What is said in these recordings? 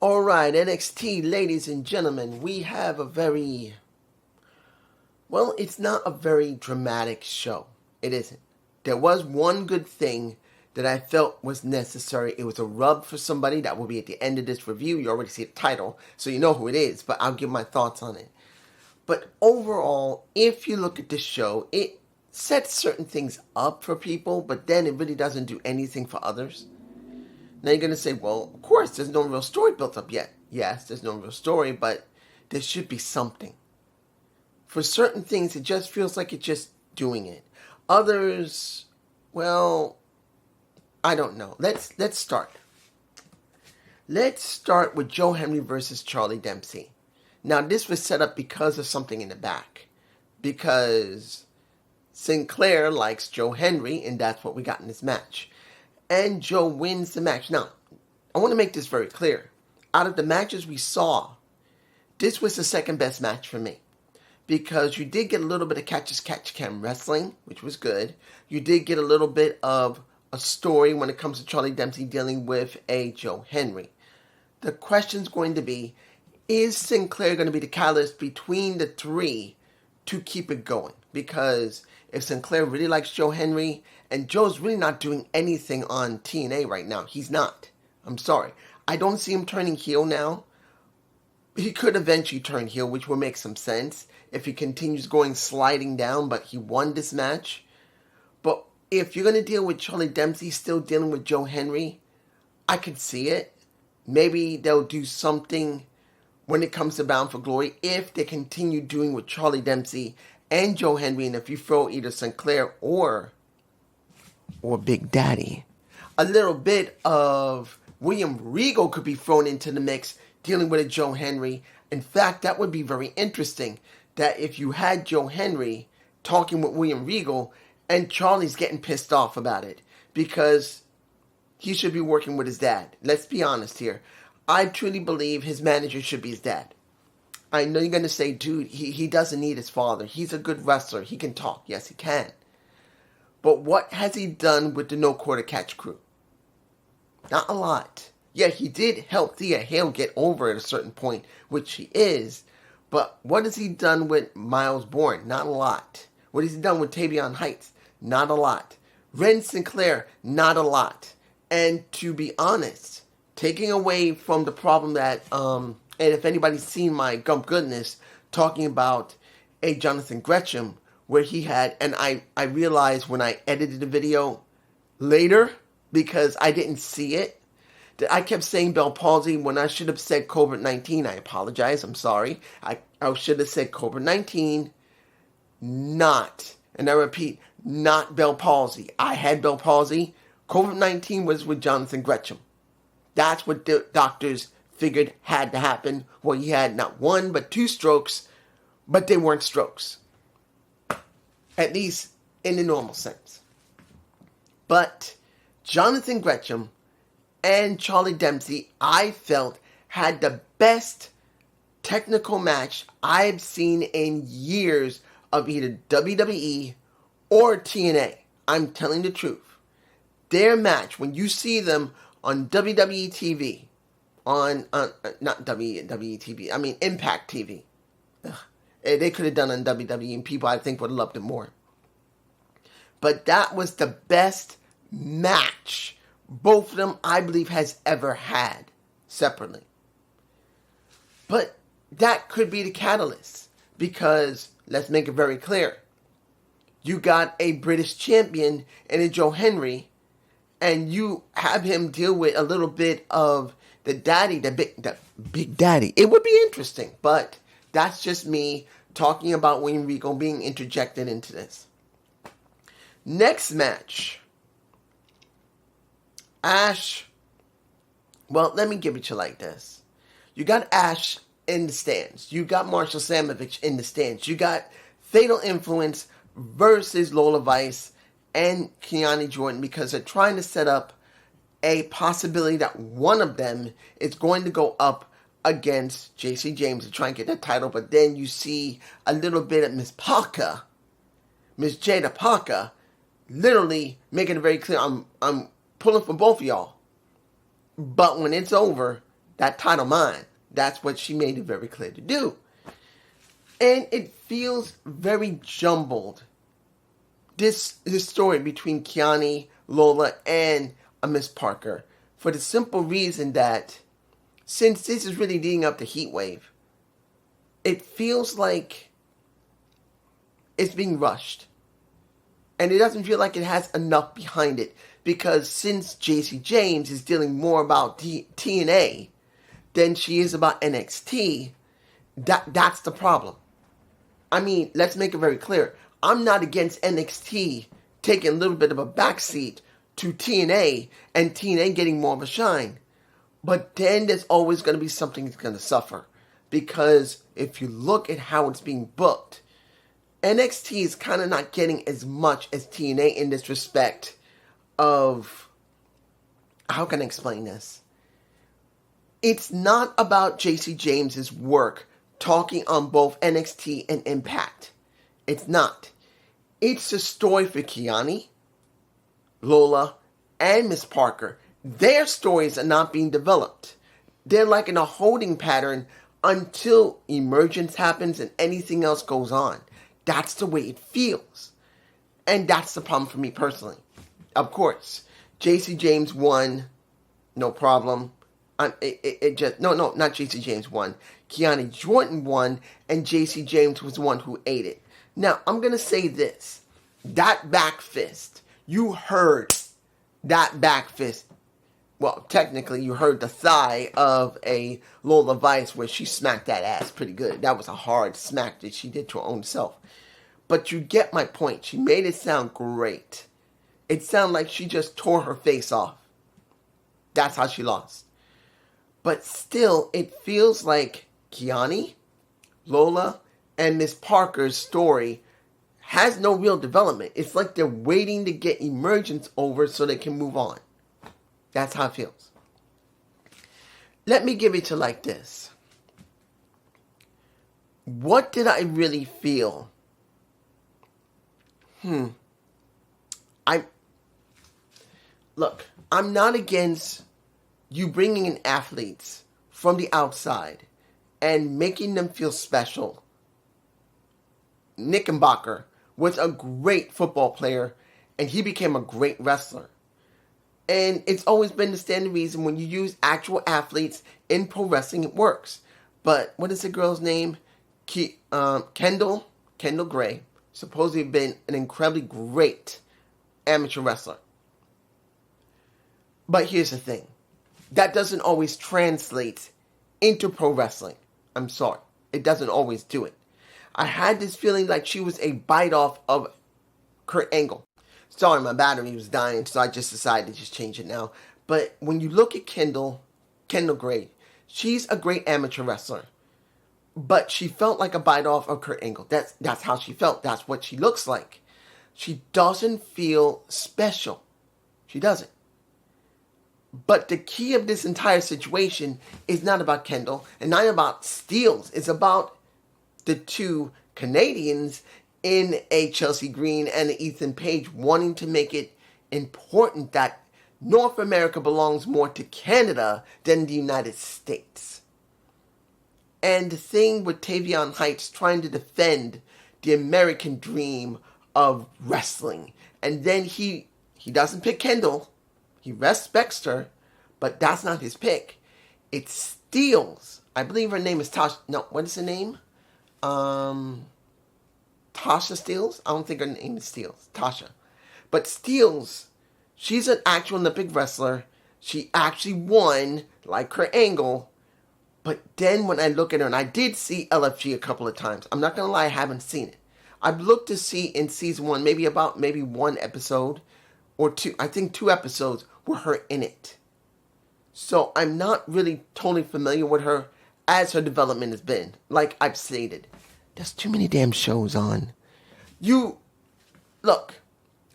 Alright, NXT, ladies and gentlemen, we have a very, well, it's not a very dramatic show. It isn't. There was one good thing that I felt was necessary. It was a rub for somebody that will be at the end of this review. You already see the title, so you know who it is, but I'll give my thoughts on it. But overall, if you look at this show, it sets certain things up for people, but then it really doesn't do anything for others. Now you're going to say, well, of course, there's no real story built up yet. Yes, there's no real story, but there should be something. For certain things, it just feels like it's just doing it. Others, well, I don't know. Let's start. Let's start with Joe Henry versus Charlie Dempsey. Now, this was set up because of something in the back. Because Sinclair likes Joe Henry, and that's what we got in this match. And Joe wins the match. Now, I want to make this very clear. Out of the matches we saw, this was the second best match for me. Because you did get a little bit of catch-as-catch-can wrestling, which was good. You did get a little bit of a story when it comes to Charlie Dempsey dealing with a Joe Henry. The question's going to be, is Sinclair going to be the catalyst between the three to keep it going? Because if Sinclair really likes Joe Henry, and Joe's really not doing anything on TNA right now. He's not. I'm sorry. I don't see him turning heel now. He could eventually turn heel, which would make some sense if he continues going sliding down, but he won this match. But if you're going to deal with Charlie Dempsey still dealing with Joe Henry, I could see it. Maybe they'll do something when it comes to Bound for Glory if they continue doing with Charlie Dempsey and Joe Henry, and if you throw either Sinclair or Big Daddy. A little bit of William Regal could be thrown into the mix dealing with a Joe Henry. In fact, that would be very interesting. That if you had Joe Henry talking with William Regal and Charlie's getting pissed off about it because he should be working with his dad. Let's be honest here. I truly believe his manager should be his dad. I know you're going to say, dude, he doesn't need his father. He's a good wrestler. He can talk. Yes, he can. But what has he done with the No Quarter Catch crew? Not a lot. Yeah, he did help Thea Hale get over at a certain point, which he is. But what has he done with Miles Bourne? Not a lot. What has he done with Tavion Heights? Not a lot. Ren Sinclair? Not a lot. And to be honest, taking away from the problem that, and if anybody's seen my Gump Goodness, talking about a Jonathan Gresham, where he had, and I realized when I edited the video later, because I didn't see it, that I kept saying Bell palsy when I should have said COVID-19. I apologize, I'm sorry. I should have said COVID-19, not, and I repeat, not Bell palsy. I had Bell palsy. COVID-19 was with Jonathan Gresham. That's what the doctors figured had to happen. Well, he had not one, but two strokes, but they weren't strokes. At least in the normal sense. But Jonathan Gresham and Charlie Dempsey, I felt, had the best technical match I've seen in years of either WWE or TNA. I'm telling the truth. Their match, when you see them on WWE TV, not WWE TV, I mean Impact TV. Ugh. They could have done on WWE, and people, I think, would have loved it more. But that was the best match both of them, I believe, has ever had separately. But that could be the catalyst. Because, let's make it very clear, you got a British champion in a Joe Henry, and you have him deal with a little bit of the big daddy. It would be interesting, but that's just me talking about William Regal being interjected into this. Next match. Ash. Well, let me give it to you like this. You got Ash in the stands. You got Marshall Samovich in the stands. You got Fatal Influence versus Lola Vice and Kiani Jordan, because they're trying to set up a possibility that one of them is going to go up against JC James to try and get that title. But then you see a little bit of Miss Parker, Miss Jada Parker, literally making it very clear, I'm pulling for both of y'all. But when it's over, that title mine. That's what she made it very clear to do. And it feels very jumbled. This story between Kiani, Lola, and Miss Parker. For the simple reason that since this is really leading up to Heat Wave, it feels like it's being rushed. And it doesn't feel like it has enough behind it. Because since JC James is dealing more about TNA than she is about NXT, that's the problem. I mean, let's make it very clear. I'm not against NXT taking a little bit of a backseat to TNA and TNA getting more of a shine. But then there's always going to be something that's going to suffer. Because if you look at how it's being booked, NXT is kind of not getting as much as TNA in this respect of, how can I explain this? It's not about JC James's work talking on both NXT and Impact. It's not. It's a story for Kiani, Lola, and Miss Parker. Their stories are not being developed. They're like in a holding pattern until emergence happens and anything else goes on. That's the way it feels. And that's the problem for me personally. Of course, JC James won, no problem. Not JC James won. Kiani Jordan won, and JC James was the one who ate it. Now, I'm going to say this. That back fist, you heard that back fist. Well, technically, you heard the thigh of a Lola Vice where she smacked that ass pretty good. That was a hard smack that she did to her own self. But you get my point. She made it sound great. It sounded like she just tore her face off. That's how she lost. But still, it feels like Kiani, Lola, and Miss Parker's story has no real development. It's like they're waiting to get emergence over so they can move on. That's how it feels. Let me give it to like this. What did I really feel? Look, I'm not against you bringing in athletes from the outside and making them feel special. Knickerbocker was a great football player, and he became a great wrestler. And it's always been the standard reason when you use actual athletes in pro wrestling, it works. But what is the girl's name? Kendall Gray, supposedly been an incredibly great amateur wrestler. But here's the thing. That doesn't always translate into pro wrestling. I'm sorry. It doesn't always do it. I had this feeling like she was a bite off of Kurt Angle. Sorry, my battery was dying, so I just decided to just change it now. But when you look at Kendall Gray, she's a great amateur wrestler. But she felt like a bite off of Kurt Angle. That's how she felt. That's what she looks like. She doesn't feel special. She doesn't. But the key of this entire situation is not about Kendall and not about Steels. It's about the two Canadians in a Chelsea Green and an Ethan Page wanting to make it important that North America belongs more to Canada than the United States. And the thing with Tavion Heights trying to defend the American dream of wrestling. And then he doesn't pick Kendall. He respects her, but that's not his pick. It's Steels. I believe her name is Tasha. No, what is her name? Tasha Steels? I don't think her name is Steels. Tasha. But Steels, she's an actual Olympic wrestler. She actually won, like Kurt Angle. But then when I look at her, and I did see LFG a couple of times. I'm not going to lie, I haven't seen it. I've looked to see in season 1, maybe one episode or two. I think 2 episodes were her in it. So I'm not really totally familiar with her as her development has been. Like I've stated, there's too many damn shows on. Look,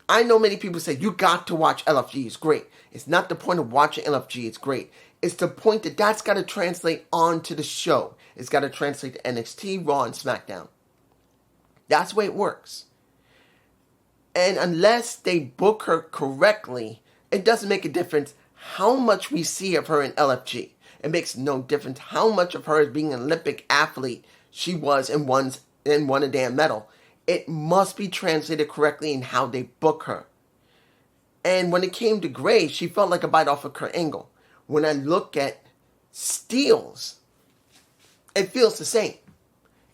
I know many people say you got to watch LFG. It's great. It's not the point of watching LFG. It's great. It's the point that that's got to translate onto the show. It's got to translate to NXT, Raw, and SmackDown. That's the way it works. And unless they book her correctly, it doesn't make a difference how much we see of her in LFG. It makes no difference how much of her as being an Olympic athlete she was and won a damn medal. It must be translated correctly in how they book her. And when it came to Gray, she felt like a bite off of Kurt Angle. When I look at Steels, it feels the same.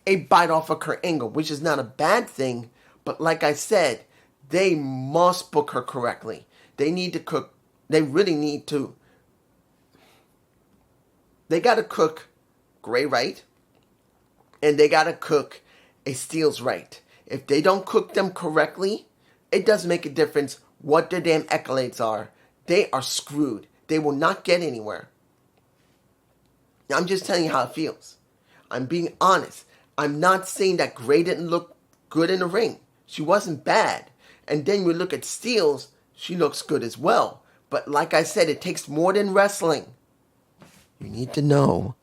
A bite off of Kurt Angle, which is not a bad thing, but like I said, they must book her correctly. They need to cook. They really need to. They got to cook Gray right, and they got to cook a Steels right. If they don't cook them correctly, it doesn't make a difference what their damn accolades are. They are screwed. They will not get anywhere. I'm just telling you how it feels. I'm being honest. I'm not saying that Gray didn't look good in the ring. She wasn't bad. And then we look at Steels, she looks good as well. But like I said, it takes more than wrestling. You need to know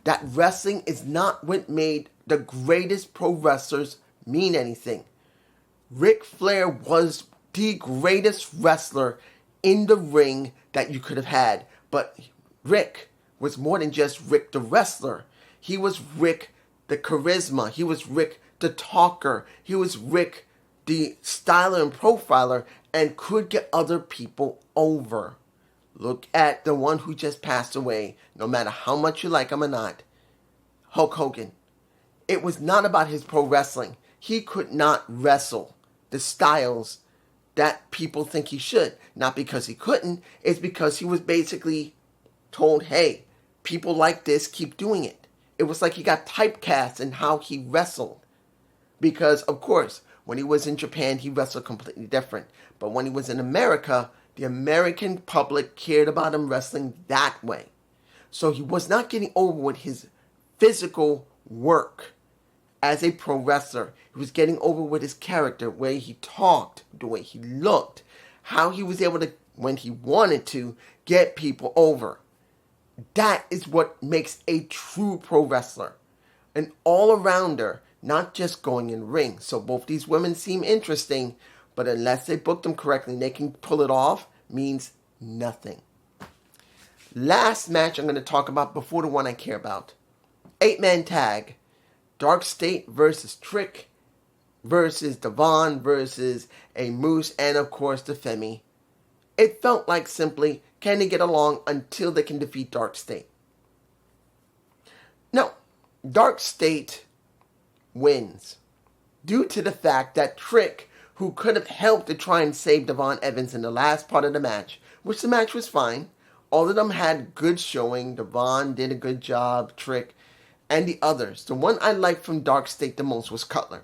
that wrestling is not what made the greatest pro wrestlers mean anything. Ric Flair was the greatest wrestler in the ring that you could have had. But Rick was more than just Rick the wrestler. He was Rick the charisma. He was Rick the talker. He was Rick the styler and profiler and could get other people over. Look at the one who just passed away, no matter how much you like him or not, Hulk Hogan. It was not about his pro wrestling. He could not wrestle the styles that people think he should. Not because he couldn't, it's because he was basically told, hey, people like this, keep doing it. It was like he got typecast in how he wrestled. Because, of course, when he was in Japan, he wrestled completely different. But when he was in America, the American public cared about him wrestling that way. So he was not getting over with his physical work as a pro wrestler. He was getting over with his character, the way he talked, the way he looked, how he was able to, when he wanted to, get people over. That is what makes a true pro wrestler. An all-arounder, not just going in the ring. So both these women seem interesting, but unless they book them correctly and they can pull it off, means nothing. Last match I'm going to talk about before the one I care about. 8-man tag. Dark State versus Trick versus Devon versus a Moose and of course the Femi. It felt like simply, can they get along until they can defeat Dark State? No. Dark State wins due to the fact that Trick, who could have helped to try and save Devon Evans in the last part of the match, which the match was fine. All of them had good showing. Devon did a good job, Trick, and the others. The one I liked from Dark State the most was Cutler.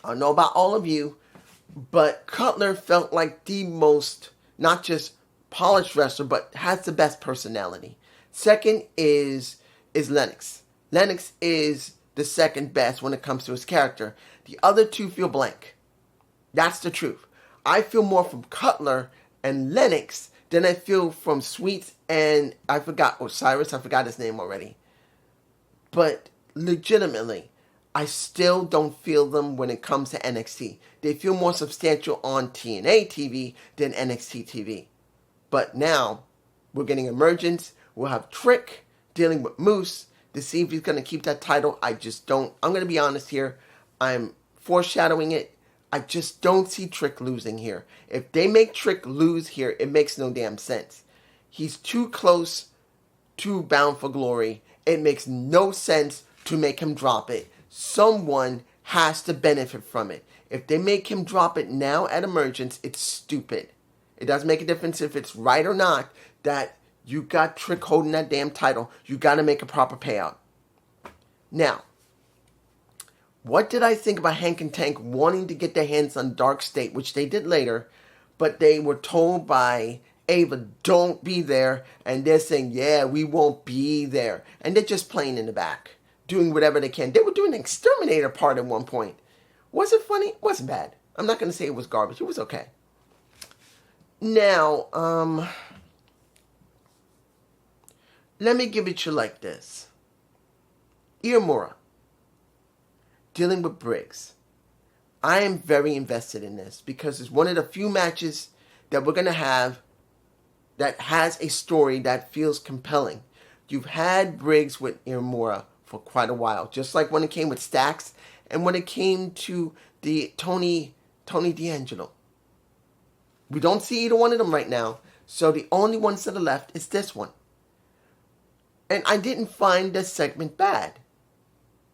I don't know about all of you, but Cutler felt like the most, not just polished wrestler, but has the best personality. Second is Lennox. Lennox is the second best when it comes to his character. The other two feel blank. That's the truth. I feel more from Cutler and Lennox than I feel from Sweets and I forgot his name already. But legitimately, I still don't feel them when it comes to NXT. They feel more substantial on TNA TV than NXT TV. But now, we're getting Emergence. We'll have Trick dealing with Moose to see if he's going to keep that title. I'm going to be honest here. I'm foreshadowing it. I just don't see Trick losing here. If they make Trick lose here, it makes no damn sense. He's too close to Bound for Glory. It makes no sense to make him drop it. Someone has to benefit from it. If they make him drop it now at Emergence, it's stupid. It doesn't make a difference if it's right or not that you got Trick holding that damn title. You got to make a proper payout. Now, what did I think about Hank and Tank wanting to get their hands on Dark State, which they did later, but they were told by Ava, don't be there, and they're saying, yeah, we won't be there, and they're just playing in the back, doing whatever they can. They were doing an Exterminator part at one point. Was it funny? It wasn't bad. I'm not going to say it was garbage. It was okay. Now, let me give it to you like this. Iomura dealing with Briggs. I am very invested in this because it's one of the few matches that we're going to have that has a story that feels compelling. You've had Briggs with Iramura for quite a while, just like when it came with Stax and when it came to the Tony D'Angelo. We don't see either one of them right now, so the only ones that are left is this one. And I didn't find this segment bad.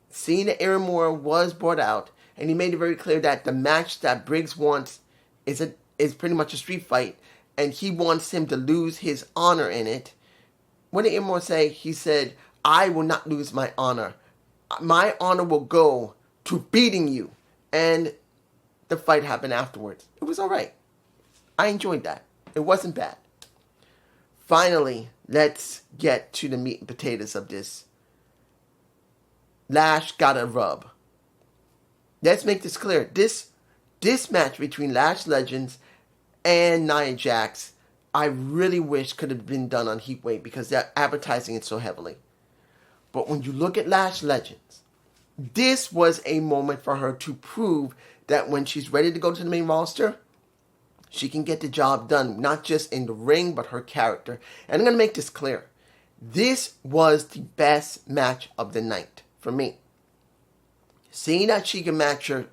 Seeing that Iramura was brought out, and he made it very clear that the match that Briggs wants is pretty much a street fight, and he wants him to lose his honor in it. What did Iramura say? He said, "I will not lose my honor. My honor will go to beating you." And the fight happened afterwards. It was alright. I enjoyed that. It wasn't bad. Finally, let's get to the meat and potatoes of this. Lash got a rub. Let's make this clear. This match between Lash Legends and Nia Jax, I really wish could have been done on Heatwave because they're advertising it so heavily. But when you look at Lash Legends, this was a moment for her to prove that when she's ready to go to the main roster, she can get the job done, not just in the ring, but her character. And I'm going to make this clear. This was the best match of the night for me. Seeing that she can match her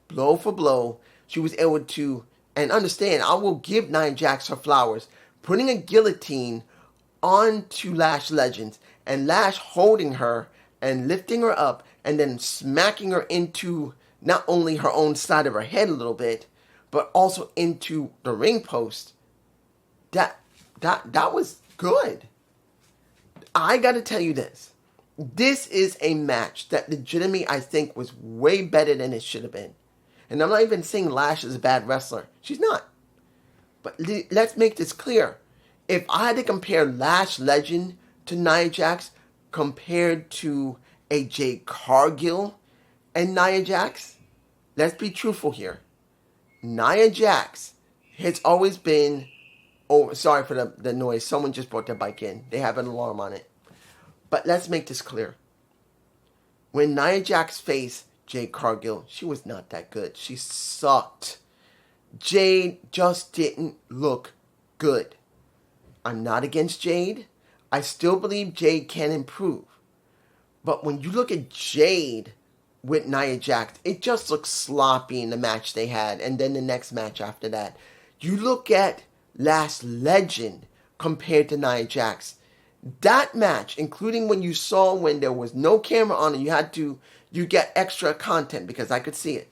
blow for blow, she was able to, and understand, I will give Nia Jax her flowers, putting a guillotine onto Lash Legends, and Lash holding her and lifting her up, and then smacking her into not only her own side of her head a little bit, but also into the ring post. That was good. I gotta tell you this. This is a match that legitimately I think was way better than it should have been. And I'm not even saying Lash is a bad wrestler. She's not. But let's make this clear. If I had to compare Lash Legend to Nia Jax compared to a Jade Cargill and Nia Jax, let's be truthful here. Nia Jax has always been... Oh, sorry for the noise. Someone just brought their bike in. They have an alarm on it. But let's make this clear. When Nia Jax faced Jade Cargill, she was not that good. She sucked. Jade just didn't look good. I'm not against Jade. I still believe Jade can improve. But when you look at Jade with Nia Jax, it just looks sloppy in the match they had, and then the next match after that. You look at Lash Legend compared to Nia Jax. That match, including when you saw when there was no camera on it, you get extra content because I could see it.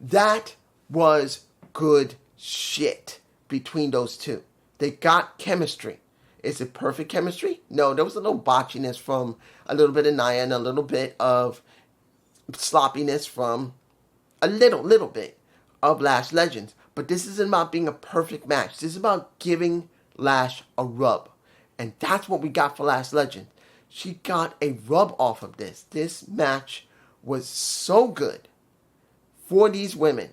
That was good shit between those two. They got chemistry. Is it perfect chemistry? No, there was a little botchiness from a little bit of Nia and a little bit of sloppiness from a little bit of Lash Legends. But this isn't about being a perfect match. This is about giving Lash a rub. And that's what we got for Lash Legend. She got a rub off of this. This match was so good for these women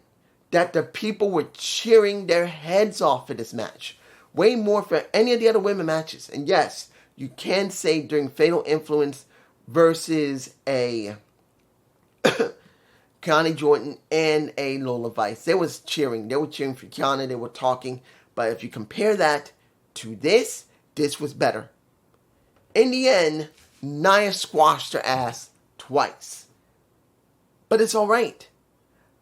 that the people were cheering their heads off for this match. Way more for any of the other women matches. And yes, you can say during Fatal Influence versus a Kiana Jordan and a Lola Vice, they was cheering. They were cheering for Kiana. They were talking. But if you compare that to this was better. In the end, Nia squashed her ass twice. But it's alright.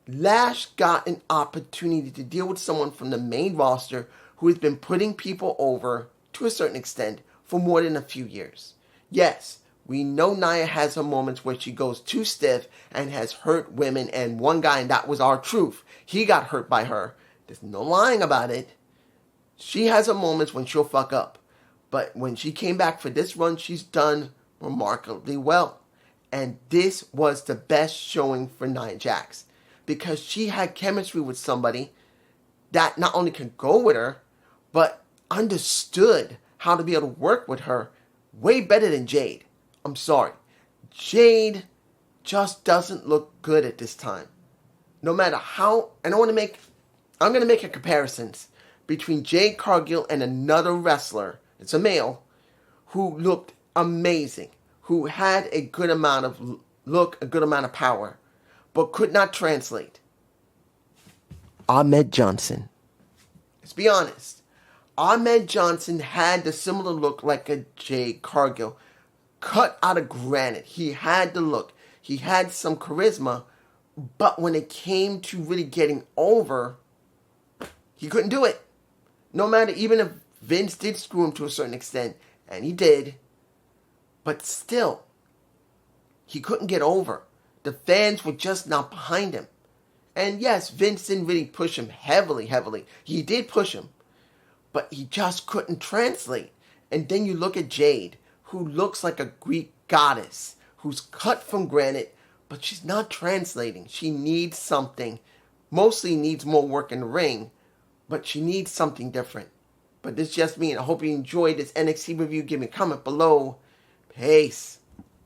Lash got an opportunity to deal with someone from the main roster who has been putting people over, to a certain extent, for more than a few years. Yes, we know Nia has her moments where she goes too stiff and has hurt women, and one guy, and that was R-Truth, he got hurt by her. There's no lying about it. She has her moments when she'll fuck up. But when she came back for this run, she's done remarkably well. And this was the best showing for Nia Jax. Because she had chemistry with somebody that not only could go with her, but understood how to be able to work with her way better than Jade. I'm sorry. Jade just doesn't look good at this time. No matter how... And I'm going to make a comparisons between Jade Cargill and another wrestler, it's a male, who looked amazing, who had a good amount of look, a good amount of power, but could not translate. Ahmed Johnson. Let's be honest. Ahmed Johnson had the similar look like a Jade Cargill, cut out of granite. He had the look. He had some charisma, but when it came to really getting over, he couldn't do it. No matter, even if Vince did screw him to a certain extent, and he did, but still, he couldn't get over. The fans were just not behind him. And yes, Vince didn't really push him heavily. He did push him, but he just couldn't translate. And then you look at Jade, who looks like a Greek goddess, who's cut from granite, but she's not translating. She needs something. Mostly needs more work in the ring, but she needs something different. But this is just me, and I hope you enjoyed this NXT review. Give me a comment below. Peace.